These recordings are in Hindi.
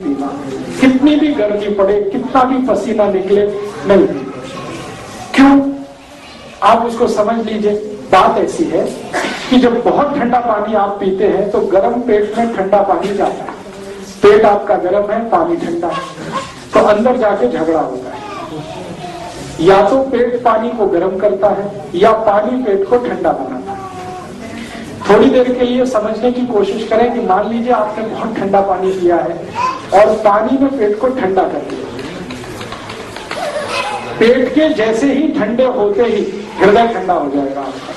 पीना, कितनी भी गर्मी पड़े, कितना भी पसीना निकले, नहीं पीना। क्यों? आप उसको समझ लीजिए। बात ऐसी है कि जब बहुत ठंडा पानी आप पीते हैं तो गर्म पेट में ठंडा पानी जाता है। पेट आपका गर्म है, पानी ठंडा है, तो अंदर जाके झगड़ा होता है। या तो पेट पानी को गर्म करता है या पानी पेट को ठंडा बनाता है। थोड़ी देर के लिए समझने की कोशिश करें कि मान लीजिए आपने बहुत ठंडा पानी पिया है और पानी में पेट को ठंडा कर दिया। पेट के जैसे ही ठंडे होते ही हृदय ठंडा हो जाएगा आपका,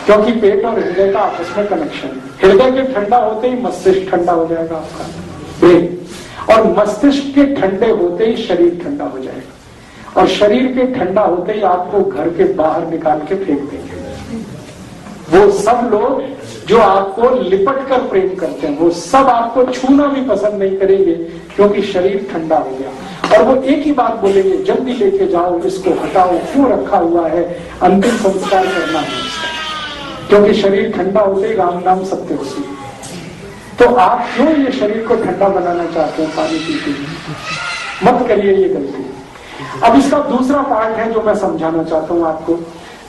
क्योंकि पेट और हृदय का आपस में कनेक्शन है। हृदय के ठंडा होते ही मस्तिष्क ठंडा हो जाएगा आपका, ब्रेन, और मस्तिष्क के ठंडे होते ही शरीर ठंडा हो जाएगा, और शरीर के ठंडा होते ही आपको घर के बाहर निकाल के फेंक देंगे। वो सब लोग जो आपको लिपट कर प्रेम करते हैं, वो सब आपको छूना भी पसंद नहीं करेंगे, क्योंकि शरीर ठंडा हो गया। और वो एक ही बात बोलेंगे, जल्दी लेके जाओ, इसको हटाओ, क्यों रखा हुआ है, अंतिम संस्कार करना है, क्योंकि शरीर ठंडा होते ही राम नाम सत्य होती है। तो आप क्यों ये शरीर को ठंडा बनाना चाहते हैं पानी पी के? मत करिए ये गलती। अब इसका दूसरा पार्ट है जो मैं समझाना चाहता हूं आपको।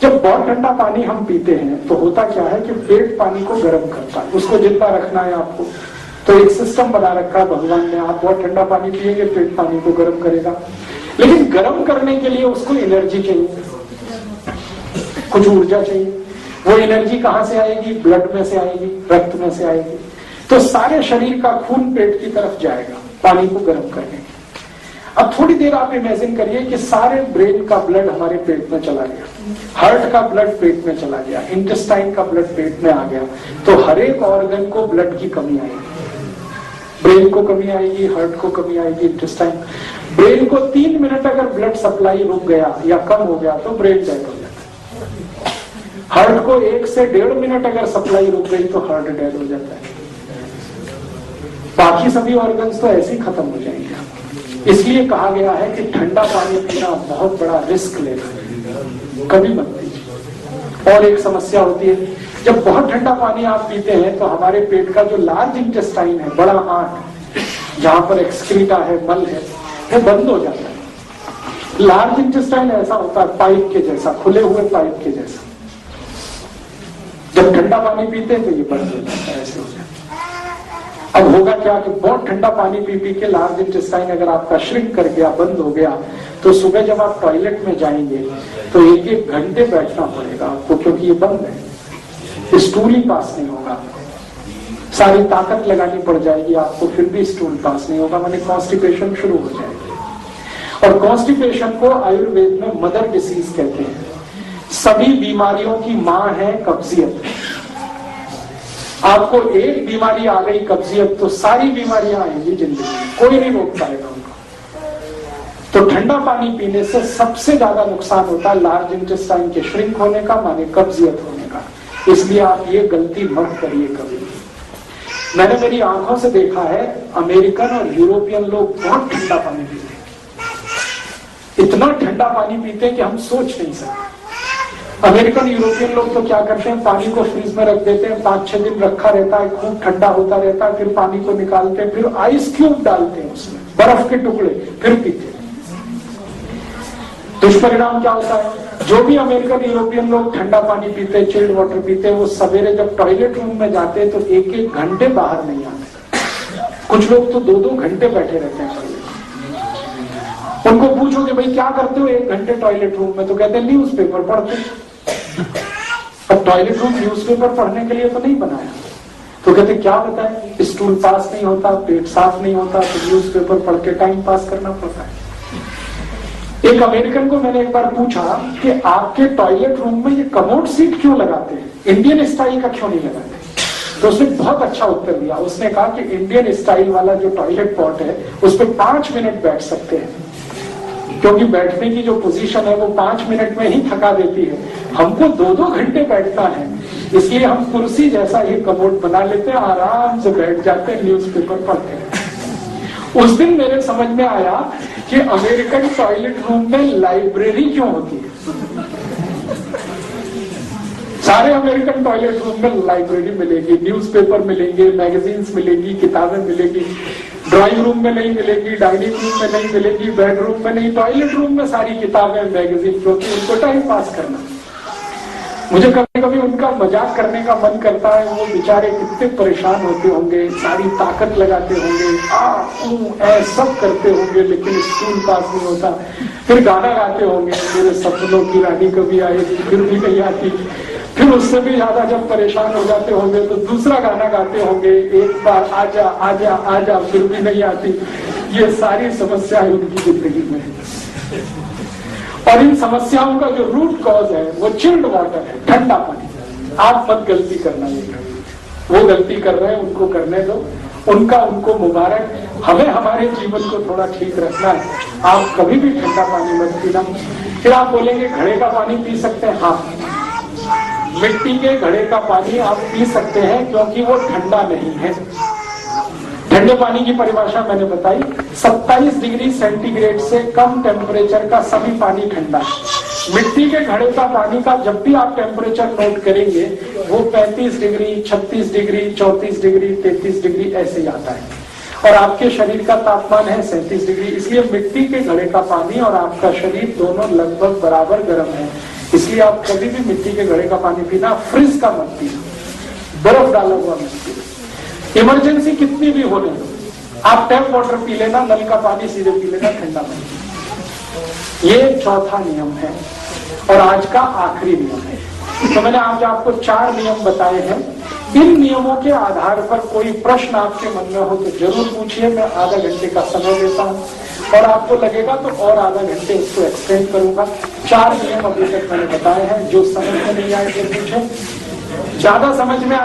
जब बहुत ठंडा पानी हम पीते हैं तो होता क्या है कि पेट पानी को गर्म करता है, उसको जितना रखना है आपको, तो एक सिस्टम बना रखा है भगवान ने। आप बहुत ठंडा पानी पिएंगे, पेट पानी को गर्म करेगा, लेकिन गर्म करने के लिए उसको एनर्जी चाहिए, कुछ ऊर्जा चाहिए। वो एनर्जी कहां से आएगी? ब्लड में से आएगी, रक्त में से आएगी। तो सारे शरीर का खून पेट की तरफ जाएगा पानी को गर्म करने। अब थोड़ी देर आप इमेजिन करिए कि सारे ब्रेन का ब्लड हमारे पेट में चला गया, हार्ट का ब्लड पेट में चला गया, इंटेस्टाइन का ब्लड पेट में आ गया, तो हर एक ऑर्गन को ब्लड की कमी आएगी। ब्रेन को कमी आएगी, हार्ट को कमी आएगी, इंटेस्टाइन। ब्रेन को 3 मिनट अगर ब्लड सप्लाई रुक गया या कम हो गया तो ब्रेन डेड हो जाता है। हार्ट को 1 से 1.5 मिनट अगर सप्लाई रुक गई तो हार्ट डेड हो जाता है। बाकी सभी ऑर्गन्स तो ऐसे ही खत्म हो जाएंगे। इसलिए कहा गया है कि ठंडा पानी पीना बहुत बड़ा रिस्क लेना है, कभी मत पीजिए। और एक समस्या होती है, जब बहुत ठंडा पानी आप पीते हैं तो हमारे पेट का जो लार्ज इंटेस्टाइन है, बड़ा आंत, जहां पर एक्सक्रीटा है, मल है, वो बंद हो जाता है। लार्ज इंटेस्टाइन ऐसा होता है पाइप के जैसा, खुले हुए पाइप के जैसा। जब ठंडा पानी पीते हैं तो ये बंद हो जाता है, ऐसे हो जाता है। अब होगा क्या कि बहुत ठंडा पानी पी पी के लार्ज इंटेस्टाइन अगर आपका श्रिंक कर गया, बंद हो गया, तो सुबह जब आप टॉयलेट में जाएंगे तो 1-1 घंटे बैठना पड़ेगा आपको, क्योंकि ये बंद है, स्टूल ही पास नहीं होगा। सारी ताकत लगानी पड़ जाएगी आपको, फिर भी स्टूल पास नहीं होगा, माने कॉन्स्टिपेशन शुरू हो जाएगी। और कॉन्स्टिपेशन को आयुर्वेद में मदर डिसीज कहते हैं। सभी बीमारियों की मां है कब्जियत। आपको एक बीमारी आ गई कब्जियत, तो सारी बीमारियां आएंगी जिंदगी में, कोई नहीं रोक पाएगा उनको। तो ठंडा पानी पीने से सबसे ज्यादा नुकसान होता है लार्ज इंटेस्टाइन के श्रिंक होने का, माने कब्जियत होने का। इसलिए आप ये गलती मत करिए कभी। मैंने मेरी आंखों से देखा है, अमेरिकन और यूरोपियन लोग बहुत ठंडा पानी पीते हैं, इतना ठंडा पानी पीते हैं कि हम सोच नहीं सकते। अमेरिकन यूरोपियन लोग तो क्या करते हैं, पानी को फ्रीज में रख देते हैं, 5-6 दिन रखा रहता है, खूब ठंडा होता रहता है, फिर पानी को निकालते हैं, फिर आइस क्यूब डालते हैं उसमें, बर्फ के टुकड़े, फिर पीते हैं। दुष्परिणाम क्या होता है? जो भी अमेरिकन यूरोपियन लोग ठंडा पानी पीते हैं, चिल्ड वाटर पीते हैं, वो सवेरे जब टॉयलेट रूम में जाते हैं तो 1-1 घंटे बाहर नहीं आते। कुछ लोग तो 2-2 घंटे बैठे रहते हैं। उनको पूछोगे भाई क्या करते हो 1 घंटे टॉयलेट रूम में, तो कहते हैं न्यूज़पेपर पढ़ते। अब टॉयलेट रूम न्यूज़पेपर पढ़ने के लिए तो नहीं बनाया, तो कहते क्या बताएं, स्टूल पास नहीं होता, पेट साफ नहीं होता, तो न्यूज़पेपर पढ़ के टाइम पास करना पड़ता है। एक अमेरिकन को मैंने एक बार पूछा कि आपके टॉयलेट रूम में ये कमोड सीट क्यों लगाते हैं, इंडियन स्टाइल का क्यों नहीं लगाते? तो उसने बहुत अच्छा उत्तर दिया। उसने कहा कि इंडियन स्टाइल वाला जो टॉयलेट पॉट है उस पर 5 मिनट बैठ सकते हैं, क्योंकि बैठने की जो पोजीशन है वो 5 मिनट में ही थका देती है। हमको 2-2 घंटे बैठना है, इसलिए हम कुर्सी जैसा ही कमोड बना लेते हैं, आराम से बैठ जाते हैं, न्यूज़पेपर पढ़ते हैं। उस दिन मेरे समझ में आया कि अमेरिकन टॉयलेट रूम में लाइब्रेरी क्यों होती है। सारे अमेरिकन टॉयलेट रूम में लाइब्रेरी मिलेगी, न्यूज़पेपर मिलेंगे, मैगजीन्स मिलेंगी, किताबें मिलेगी। ड्राइंग रूम में नहीं मिलेगी, डाइनिंग रूम में नहीं मिलेगी, बेडरूम में नहीं, टॉयलेट रूम में सारी किताबें, मैगजीन, क्योंकि उनको टाइम पास करना। मुझे कभी कभी उनका मजाक करने का मन करता है, वो बेचारे कितने परेशान होते होंगे, सारी ताकत लगाते होंगे, सब करते होंगे, लेकिन स्कूल पास नहीं होता। फिर गाना गाते होंगे, मेरे सपनों की रानी कभी आएगी, फिर भी नहीं आती। फिर उससे भी ज्यादा जब परेशान हो जाते होंगे तो दूसरा गाना गाते होंगे, एक बार आजा आजा आजा, फिर भी नहीं आती। ये सारी समस्याएं उनकी जिंदगी में है। और इन समस्याओं का जो रूट कॉज है वो चिल्ड वाटर है, ठंडा पानी। आप मत गलती करना, ये वो गलती कर रहे हैं, उनको करने दो, उनको मुबारक। हमें हमारे जीवन को थोड़ा ठीक रखना है। आप कभी भी ठंडा पानी मत पीना। फिर आप बोलेंगे घड़े का पानी पी सकते हैं? हाँ, मिट्टी के घड़े का पानी आप पी सकते हैं, क्योंकि वो ठंडा नहीं है। ठंडे पानी की परिभाषा मैंने बताई, 27 डिग्री सेंटीग्रेड से कम टेम्परेचर का सभी पानी ठंडा है। मिट्टी के घड़े का पानी का जब भी आप टेम्परेचर नोट करेंगे, वो 35 डिग्री, 36 डिग्री, 34 डिग्री, 33 डिग्री ऐसे ही आता है। और आपके शरीर का तापमान है 37 डिग्री, इसलिए मिट्टी के घड़े का पानी और आपका शरीर दोनों लगभग बराबर गर्म है। इसलिए आप कभी भी मिट्टी के घड़े का पानी पीना, फ्रिज का मत पीना, बर्फ डाला हुआ मत पीना। इमरजेंसी कितनी भी होने दो, आप टैप वाटर पी लेना, नल का पानी सीधे पी लेना, ठंडा पानी। ये चौथा नियम है और आज का आखिरी नियम है। तो मैंने आज आपको 4 नियम बताए हैं। इन नियमों के आधार पर कोई प्रश्न आपके मन में हो तो जरूर पूछिए। मैं आधा घंटे का समय देता हूँ और आपको लगेगा तो और आधा घंटे उसको एक्सटेंड करूंगा। 4 नियम अभी तक मैंने बताए हैं। जो समझ में नहीं आए तो पूछे, ज्यादा समझ में